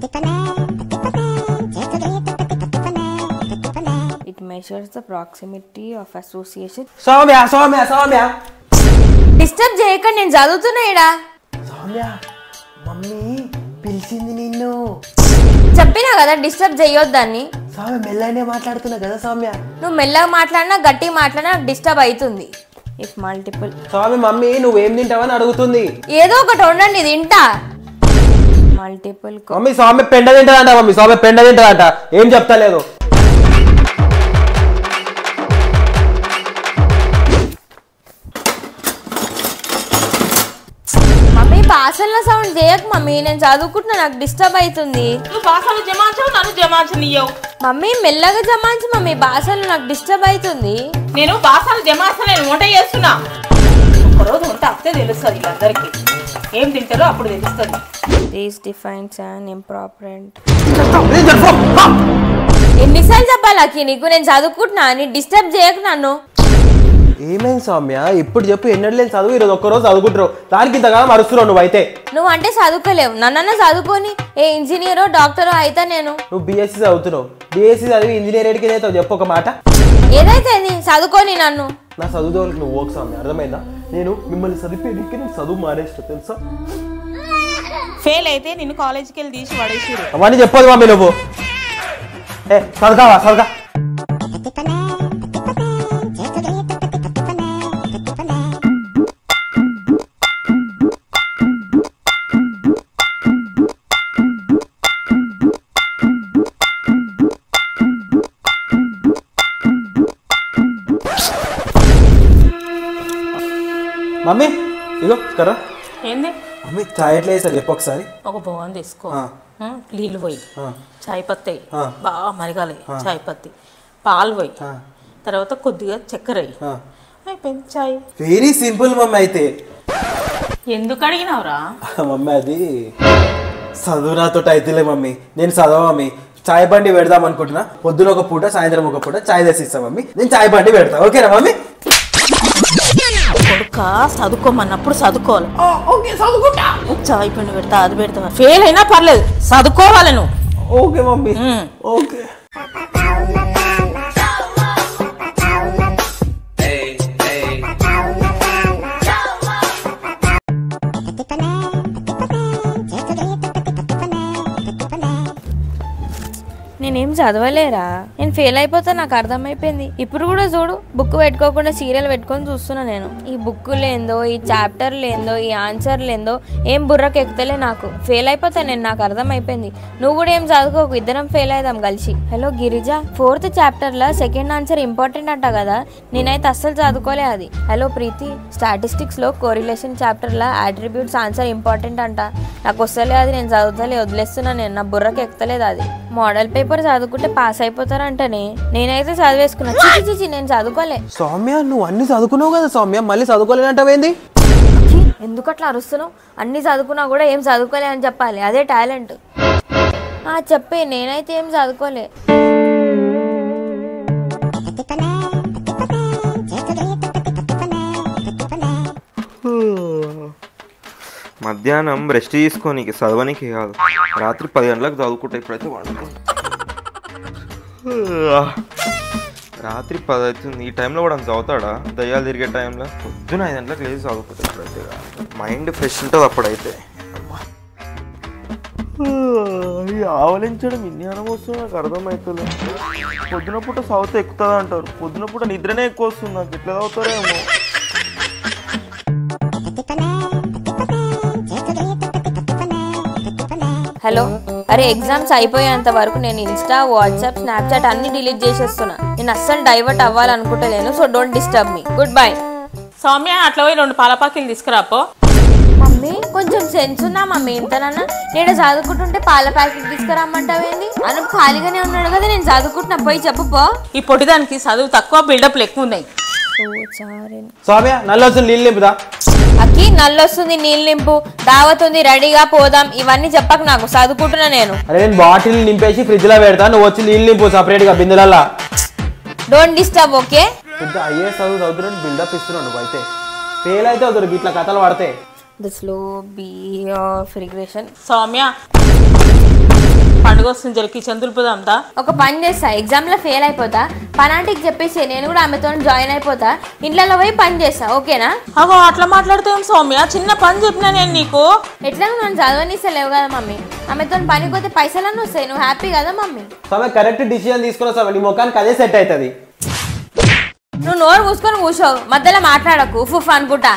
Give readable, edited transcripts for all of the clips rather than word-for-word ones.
It measures the proximity of association. Soumya disturb చేయకండి, నేను చదువుతున్నా ఇడా. సౌమ్య మమ్మీ పిలిచింది నిన్ను. చెప్పినా కదా డిస్టర్బ్ చేయొద్దని. సౌమ్య మెల్లనే మాట్లాడుతున్నా కదా సౌమ్య. నువ్వు మెల్లగా మాట్లాడినా గట్టిగా మాట్లాడినా డిస్టర్బ్ అవుతుంది. If multiple. సౌమ్య మమ్మీ నువ్వేం తింటావని అడుగుతుంది. ఏదో ఒకటి వండండి తింటా. మల్టిపుల్. మమ్మీ సౌమ్య పెండ తింటదంట. మమ్మీ సౌమ్య పెండ తింటదంట. ఏం చెప్తలేదు. మమ్మీ బాసన్ల సౌండ్ చేయకు మమ్మీ, నేను చదువుకుంటున్నా, నాకు డిస్టర్బ్ అవుతుంది. నువ్వు బాసన్లు జమాంచవు, నన్ను జమాంచనియ్యవు. మమ్మీ మెల్లగా జమాంచు మమ్మీ, బాసన్లు నాకు డిస్టర్బ్ అవుతుంది. నేను బాసన్లు జమాంచలేను, వంట చేస్తున్నా. ఒకరోజు వంట అప్పుడే తెలుస్తుంది వీళ్ళందరికీ. ఏం తింటారో అప్పుడు తెలుస్తుంది. This defines an improperant. ఎన్నిసార్లు చెప్పాలకి నీకు, నేను చదువుకుంటున్నా అని డిస్టర్బ్ చేయకు నన్ను. ఏమైంది సౌమ్య ఇప్పుడు చెప్పు. ఎన్నడూ లేని చదువు ఈరోజు ఒక్కరోజు చదువుకుంటారు, దానికి ఇంతగా మరుస్తున్నావు నువ్వైతే. నువ్వు అంటే చదువుకోలేవు, నన్నన్నా చదువుకొని ఏ ఇంజనీరో డాక్టరో అయితే నేను. నువ్వు బీఎస్సీ చదువుతున్నావు, బీఎస్సీ చదివి ఇంజనీర్ ఎడికి అవుతావు చెప్పు ఒక మాట. ఏదైతే చదువుకొని నన్ను. నా చదువుకోవాలకి నువ్వు ఓకే సౌమ్య, అర్థమైందా? నేను మిమ్మల్ని చదివేడికి నేను చదువు మానేస్తా తెలుసా. ఫెయిల్ అయితే నిన్ను కాలేజీకి వెళ్ళి తీసి పడేసిరు. అవన్నీ చెప్పదు మమ్మీ నువ్వు. చదువుకావా చదువుకా. మమ్మీ ఇగో కరా. ఏంది మమ్మీ చాయ్ ఎట్లా వేసారు చెప్పు ఒకసారి. ఒక బౌన్ తీసుకో, నీళ్ళు పోయి, చాయ్ పత్తి బాగా మరగాలి, చాయ్ పత్తి, పాలు పోయి, తర్వాత కొద్దిగా చక్కెర అయిపోయింది చాయ్. Very simple mummy. అయితే ఎందుకు అడిగినావురా? మమ్మీ అది చదువు నాతో అయితేలే మమ్మీ, నేను చదవ మమ్మీ. చాయ్ బండి పెడదాం అనుకుంటున్నా, పొద్దున ఒక పూట సాయంత్రం ఒక పూట చాయ్ తెసి ఇస్తా మమ్మీ. నేను చాయ్ బండి పెడతా, ఓకేనా మమ్మీ? కొడుక చదువుకోమన్నప్పుడు చదువుకోవాలి. ఓకే చదువుకుంటా. చాయ్ పిండి పెడతా, అది పెడతా, ఫెయిల్ అయినా పర్లేదు చదువుకోవాలి నువ్వు. Okay mummy okay. నేనేం చదవలేరా, నేను ఫెయిల్ అయిపోతా, నాకు అర్థమైపోయింది. ఇప్పుడు కూడా చూడు, బుక్ పెట్టుకోకుండా సీరియల్ పెట్టుకొని చూస్తున్నా నేను. ఈ బుక్ లేందో, ఈ చాప్టర్ లేందో, ఈ ఆన్సర్ లేందో ఏం బుర్రకు ఎక్కుతలే నాకు. ఫెయిల్ అయిపోతా నేను, నాకు అర్థమైపోయింది. నువ్వు కూడా ఏం చదువుకోకు, ఇద్దరం ఫెయిల్ అయిదాం కలిసి. హలో గిరిజ, 4th చాప్టర్లో సెకండ్ ఆన్సర్ ఇంపార్టెంట్ అంట కదా, నేనైతే అస్సలు చదువుకోలే అది. హలో ప్రీతి, స్టాటిస్టిక్స్లో కోరిలేషన్ చాప్టర్లో అట్రిబ్యూట్స్ ఆన్సర్ ఇంపార్టెంట్ అంట, నాకు వస్తలే అది, నేను చదువుతలే, వదిలేస్తున్నా నేను, నా బుర్రకు ఎక్కుతలేదు అది. మోడల్ పేపర్ చదువుకుంటే పాస్ అయిపోతారంటనే, నేనైతే చదివేసుకున్నా. చిచి నేను చదువుకోలే. సౌమ్య నువ్వు అన్ని చదువుకున్నావు కదా సౌమ్య, మళ్ళీ చదువుకోలేనంటావేంది? ఎందుకు అట్లా అరుస్తున్నావు? అన్ని చదువుకున్నా కూడా ఏం చదువుకోలే అని చెప్పాలి, అదే టాలెంట్. చెప్పే, నేనైతే ఏం చదువుకోలే. మధ్యాహ్నం రెస్ట్ తీసుకోనికి చదవనికి కాదు, రాత్రి 10 గంటలకు చదువుకుంటా. ఇప్పుడైతే రాత్రి 10 అవుతుంది, ఈ టైంలో కూడా చదువుతాడా? దయ్యాలు తిరిగే టైంలో పొద్దున 5 గంటలకు లేచి చదువుకుంటా. ఇప్పుడైతే మైండ్ ఫ్రెష్ ఉంటుంది అప్పుడైతే. ఆవలించడం ఇన్ని అనవసరం, నాకు అర్థమవుతుంది. పొద్దున పూట చదివితే ఎక్కుతుంది అంటారు, పొద్దున పూట నిద్రనే ఎక్కువ వస్తుంది, నాకు ఎట్లా చదువుతారేమో. హలో, అరే ఎగ్జామ్స్ అయిపోయేంత వరకు నేను ఇన్స్టా, వాట్సాప్, స్నాప్చాట్ అన్ని డిలీట్ చేసేస్తున్నా. నేను అస్సలు డైవర్ట్ అవ్వాలనుకుంటలేను, so don't disturb me. Goodbye. Soumya అట్లా పోయి 2 పాల పాకెట్లు తీసుకురాపో. మమ్మీ కొంచెం సెన్స్ ఉన్నా మమ్మీ, ఇంతనన్నా నేను చదువుకుంటుంటే పాల ప్యాకెట్ తీసుకురమ్మంటావేంది? అను ఖాళీగానే ఉన్నాడు కదా, నేను చదువుకుంటున్నా, పోయి చెప్పుపో. ఈ పొట్టిదానికి చదువు తక్కువ, బిల్డప్లు ఎక్కువ ఉన్నాయి. సౌమ్య నల్లొస్తుంది నీళ్ళు నింపుదా? అక్కి నల్లొస్తుంది నీళ్ళు నింపు, దావత్ ఉంది రెడీగా పోదాం, ఇవన్నీ చెప్పకు నాకు, చదువుకుంటున్నా నేను. అరే నేను బాటిల్ నింపేసి ఫ్రిడ్జ్ లో పెడతా, నువ్వు వచ్చి నీళ్ళు నింపు సపరేట్ గా బిందెలల్లా. Don't disturb, okay? పెద్ద ఐఏఎస్ చదువుతున్నాను, బిల్డప్ ఇస్తున్నావు నువ్వు. అయితే ఫెయిల్ అయితే అవుతారు ఇట్లా కథలు పడితే. The slow B of regression. Soumya పండుగ వస్తుంది జర కిచెన్ దులుపుదాంతా. ఒక పని చేస్తా, ఎగ్జామ్లో ఫెయిల్ అయిపోతా, పనాటికి చెప్పేసి నేను కూడా ఆమెతో జాయిన్ అయిపోతా, ఇంట్లో పోయి పని చేస్తా, ఓకేనా? అగో అట్లా మాట్లాడుతాం సౌమ్య, చిన్న పని చెప్పినా నేను నీకు. ఎట్లా నన్ను చదవనిస్తలేవు కదా మమ్మీ, ఆమెతో పనికి పోతే పైసలన్నీ వస్తాయి, నువ్వు హ్యాపీ కదా మమ్మీ? సమే కరెక్ట్ డిసిజన్ తీసుకున్నావు సమే, నీ ముఖానికి అదే సెట్ అవుతుంది. నువ్వు నోరు కూసుకొని కూర్చో, మధ్యలో మాట్లాడకు ఫుఫ్ అనుకుంటా.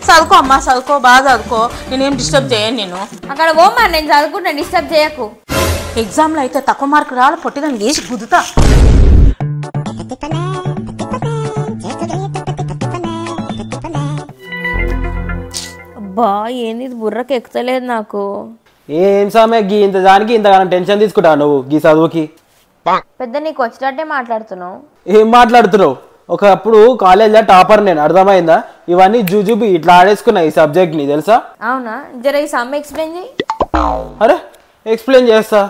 చదువుకో అమ్మా, చదువుకో, బాగా చదువుకో, నేనేం డిస్టర్బ్ చేయను నేను. అక్కడ పోమా, నేను చదువుకుంటా, డిస్టర్బ్ చేయకు. ఎగ్జామ్లో అయితే తక్కువ మార్కు రావాలి, పొట్టిగా వేసి గుద్దుతా. అబ్బా ఏంది ఇది బుర్రకు ఎక్కుతలేదు నాకు. ఏం సామె గీ ఇంత దానికి ఇంతగానో టెన్షన్ తీసుకుంటావు నువ్వు గీ చదువుకి? పెద్ద నీకు వచ్చినట్టే మాట్లాడుతున్నావు. ఏం మాట్లాడుతున్నావు? ఒకప్పుడు కాలేజ్లో టాపర్ నేను, అర్థమైందా? ఇవన్నీ జూజుబి ఇట్లా ఆడేసుకున్నా ఈ సబ్జెక్ట్ని, తెలుసా? అవునా, జర ఈ సమ్ ఎక్స్ప్లెయిన్ చేయి. అరే ఎక్స్ప్లెయిన్ చేస్తా.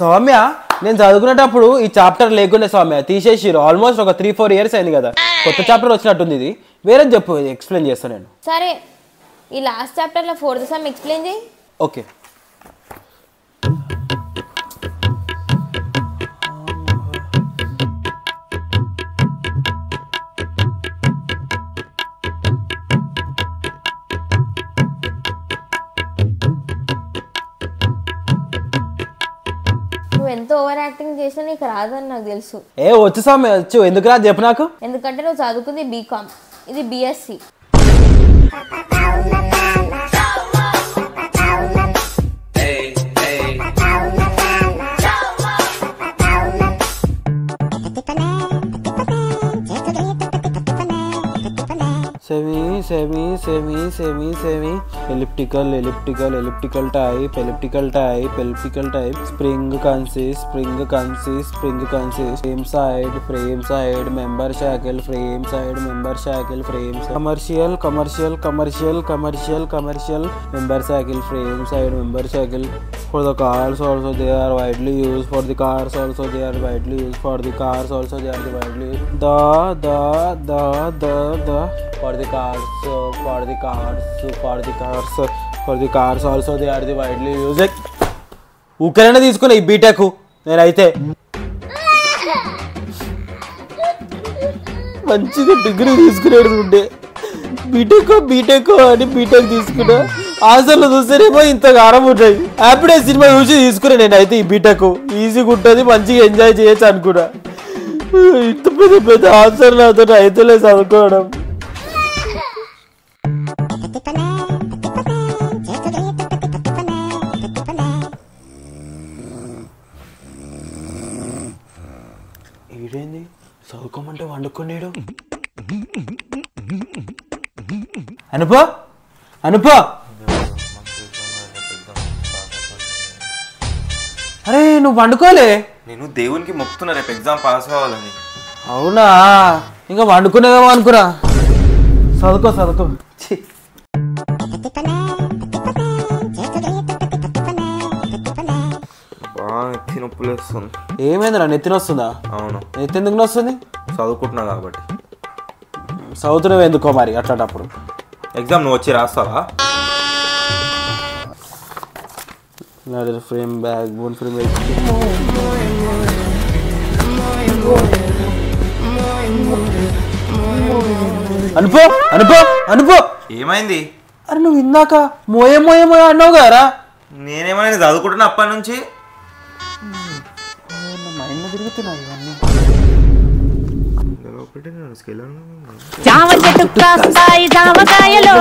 సౌమ్య, నేను చదువుకునేటప్పుడు ఈ చాప్టర్ లేకుండే సౌమ్య, తీసేసిరు. ఆల్మోస్ట్ ఒక 3-4 years అయింది కదా, కొత్త చాప్టర్ వచ్చినట్టుంది. ఇది వేరే చెప్పు, ఎక్స్ప్లెయిన్ చేస్తాను నేను. సరే, ఈ లాస్ట్ చాప్టర్లో 4th సమ్ ఎక్స్ప్లెయిన్ చేయి. ఓకే. నువ్వు ఎంత ఓవర్ యాక్టింగ్ చేసినా నీకు రాదని నాకు తెలుసు. వచ్చు సౌమ్య, వచ్చు. ఎందుకు రాదు చెప్పు నాకు. ఎందుకంటే నువ్వు చదువుకుంది బీకామ్, ఇది BSc. Semi semi semi semi semi elliptical elliptical elliptical type elliptical type elliptical type spring కన్సిస్ spring కన్సిస్ spring కన్సిస్ frame side member షాకిల్ frame side member షాకిల్ frame commercial commercial commercial commercial commercial member షాకిల్ frame side member షాకిల్ for the cars also they are widely used for the cars also they are widely used for the cars also they are widely used the for the cars for the cars for the cars for the cars also they are the widely used. ఊకరైనా తీసుకున్నా ఈ BTech నేనైతే మంచిగా degree తీసుకునేది ఉండే, BTech అని BTech తీసుకున్నా. ఆన్సర్లు చూస్తేనేమో ఇంత గారం ఉంటాయి. అప్పుడే సినిమా చూసి తీసుకున్నా నేనైతే ఈ బీటెక్ ఈజీగా ఉంటుంది, మంచిగా ఎంజాయ్ చేయొచ్చు అనుకున్నా. ఇంత పెద్ద పెద్ద ఆన్సర్లు అతో రైతులే చదువుకోవడం. ఈడేంది చదువుకోమంటే వండుకునేడు. అనుపో అనుపో, అరే నువ్వు వండుకోలే? నేను దేవునికి మొక్కుతున్నా రేపు ఎగ్జామ్ పాస్ అవ్వాలని. అవునా, ఇంకా వండుకునేవేమో అనుకురా. చదువుకో చదువుకో. నెత్తి నొప్పులు వస్తుంది. ఏమైందిరా, నెత్తిన వస్తుందా? అవును. నెత్తి ఎందుకు నొస్తుంది? చదువుకుంటున్నా కాబట్టి. చదువుతున్నావు ఎందుకో మరి అట్లాంటప్పుడు. ఎగ్జామ్ నువ్వు వచ్చి రాస్తావా? ఫ్రేమ్ బ్యాగ్ బోన్ ఫ్రేమ్ అనుపో అనుపో అనుపో. ఏమైంది? అరే నువ్వు ఇందాక మోయే మోయే మోయ అన్నావు కదరా. నేనేమైనా చదువుకుంటున్నా అప్పటి నుంచి. మైండ్ తిరుగుతున్నా ఇవన్నీ. జామ చెట్టు కాస్తాయి జామకాయలు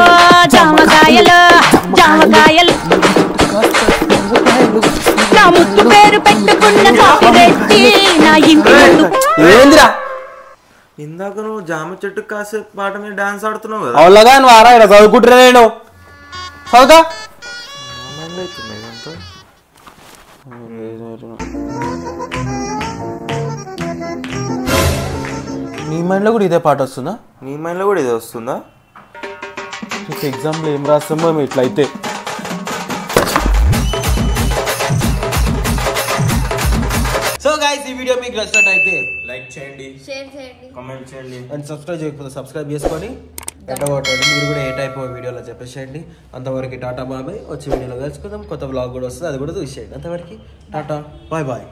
జామకాయలు జామకాయలు నా ముద్దు పేరు పెట్టుకున్న కాపిరెట్టి నా ఇంటి ముందు. ఏందిరా ఇందాక నువ్వు జామ చెట్టు కాసే పాట మీద డాన్స్ ఆడుతున్నావు కదా? అవులాగా నువ్వు ఆరా ఇక్కడ చదువుకుంటున్నా నేను. చదువుతా. నీ మైండ్లో కూడా ఇదే పాట వస్తుందా? నీ మైండ్లో కూడా ఇదే వస్తుందా? నీకు ఎగ్జామ్లో ఏం రాస్తామో ఇట్లయితే. మీకు నచ్చినట్టయితే లైక్ చేయండి, కామెంట్ చేయండి అండ్ సబ్స్క్రైబ్ చేయకపోతే సబ్స్క్రైబ్ చేసుకొని కొట్టండి. మీరు కూడా ఏ టైప్ వీడియోలో చెప్పేసేయండి. అంతవరకు టాటా బాబాయ్. వచ్చే వీడియోలో కలుసుకుందాం. కొత్త బ్లాగ్ కూడా వస్తుంది, అది కూడా చూసేయండి. అంతవరకు టాటా బాయ్ బాయ్.